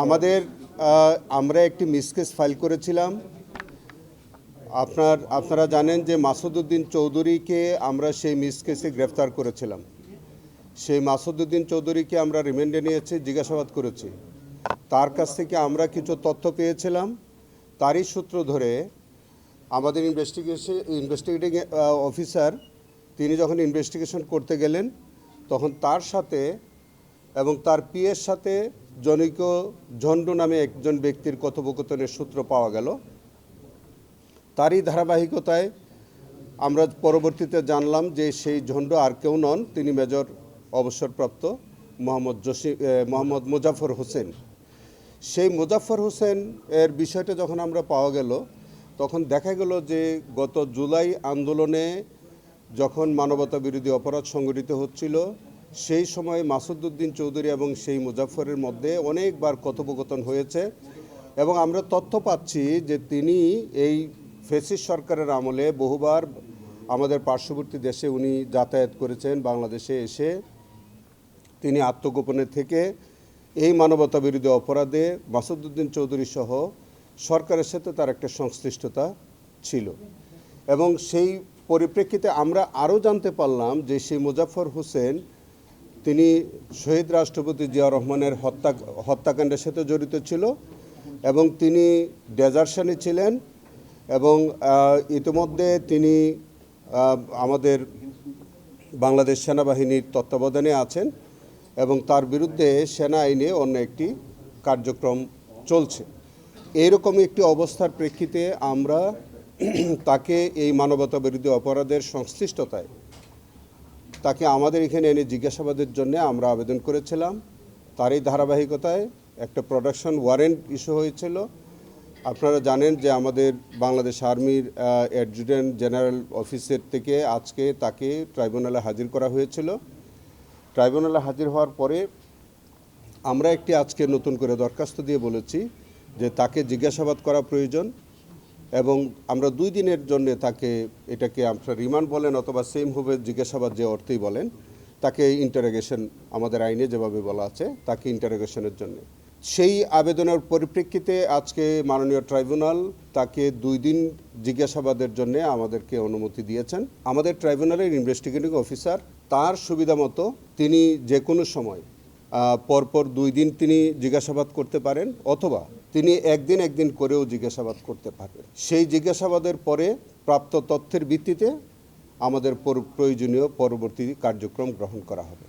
আমাদের আমরা একটি মিসকেস ফাইল করেছিলাম। আপনারা জানেন যে মাসুদউদ্দিন চৌধুরীকে আমরা সেই মিসকেসে গ্রেফতার করেছিলাম। সেই মাসুদউদ্দিন চৌধুরীকে আমরা রিমান্ডে নিয়েছি, জিজ্ঞাসাবাদ করেছি। তার কাছ থেকে আমরা কিছু তথ্য পেয়েছিলাম। তারই সূত্র ধরে আমাদের ইনভেস্টিগেটিং অফিসার তিনি যখন ইনভেস্টিগেশন করতে গেলেন, তখন তার সাথে এবং তার পিএর সাথে জনৈক ঝন্ডু নামে একজন ব্যক্তির কথোপকথনের সূত্র পাওয়া গেল। তারই ধারাবাহিকতায় আমরা পরবর্তীতে জানলাম যে সেই ঝন্ডু আর কেউ নন, তিনি মেজর অবসরপ্রাপ্ত মোহাম্মদ মুজাফর হোসেন। সেই মুজাফর হোসেন এর বিষয়টা যখন আমরা পাওয়া গেল, তখন দেখা গেল যে গত জুলাই আন্দোলনে যখন মানবতা বিরোধী অপরাধ সংগঠিত হচ্ছিল, সেই সময় মাসুদউদ্দিন চৌধুরী এবং সেই মুজাফরের মধ্যে অনেকবার কথোপকথন হয়েছে এবং আমরা তথ্য পাচ্ছি যে তিনি এই ফ্যাসিস্ট সরকারের আমলে বহুবার আমাদের পার্শ্ববর্তী দেশে উনি যাতায়াত করেছেন। বাংলাদেশে এসে তিনি আত্মগোপনে থেকে এই মানবতা বিরোধী অপরাধে মাসুদউদ্দিন চৌধুরী সহ সরকারের সাথে তার একটা সংশ্লিষ্টতা ছিল এবং সেই পরিপ্রেক্ষিতে আমরা আরও জানতে পারলাম যে সেই মুজাফর হোসেন তিনি শহীদ রাষ্ট্রপতি জিয়া রহমানের হত্যাকাণ্ডের সাথে জড়িত ছিল এবং তিনি ডেজার্শনে ছিলেন এবং ইতিমধ্যে তিনি আমাদের বাংলাদেশ সেনাবাহিনীর তত্ত্বাবধানে আছেন এবং তার বিরুদ্ধে সেনা আইনে অন্য একটি কার্যক্রম চলছে। এইরকম একটি অবস্থার প্রেক্ষিতে আমরা তাকে এই মানবতা বিরোধী অপরাধের সংশ্লিষ্টতায় তাকে আমাদের এখানে এনে জিজ্ঞাসাবাদের জন্য আমরা আবেদন করেছিলাম। তারই ধারাবাহিকতায় একটা প্রোডাকশন ওয়ারেন্ট ইস্যু হয়েছিল। আপনারা জানেন যে আমাদের বাংলাদেশ আর্মির অ্যাডজুটেন্ট জেনারেল অফিসের থেকে আজকে তাকে ট্রাইব্যুনালে হাজির করা হয়েছিল। ট্রাইব্যুনালে হাজির হওয়ার পরে আমরা একটি আজকে নতুন করে দরখাস্ত দিয়ে বলেছি যে তাকে জিজ্ঞাসাবাদ করা প্রয়োজন এবং আমরা 2 দিনের জন্য তাকে, এটাকে আপনারা রিমান্ড বলেন অথবা সেম হবে জিজ্ঞাসাবাদ যে অর্থেই বলেন, তাকে ইন্টারোগেশন আমাদের আইনে যেভাবে বলা আছে তাকে ইন্টারোগেশনের জন্য সেই আবেদনের পরিপ্রেক্ষিতে আজকে মাননীয় ট্রাইব্যুনাল তাকে 2 দিন জিজ্ঞাসাবাদের জন্য আমাদেরকে অনুমতি দিয়েছেন। আমাদের ট্রাইব্যুনালের ইনভেস্টিগেটিং অফিসার তার সুবিধা মতো তিনি যে কোনো সময় পরপর 2 দিন তিনি জিজ্ঞাসাবাদ করতে পারেন অথবা তিনি একদিন করেও জিজ্ঞাসাবাদ করতে পারবেন। সেই জিজ্ঞাসাবাদের পরে প্রাপ্ত তথ্যের ভিত্তিতে আমাদের প্রয়োজনীয় পরবর্তী কার্যক্রম গ্রহণ করা হবে।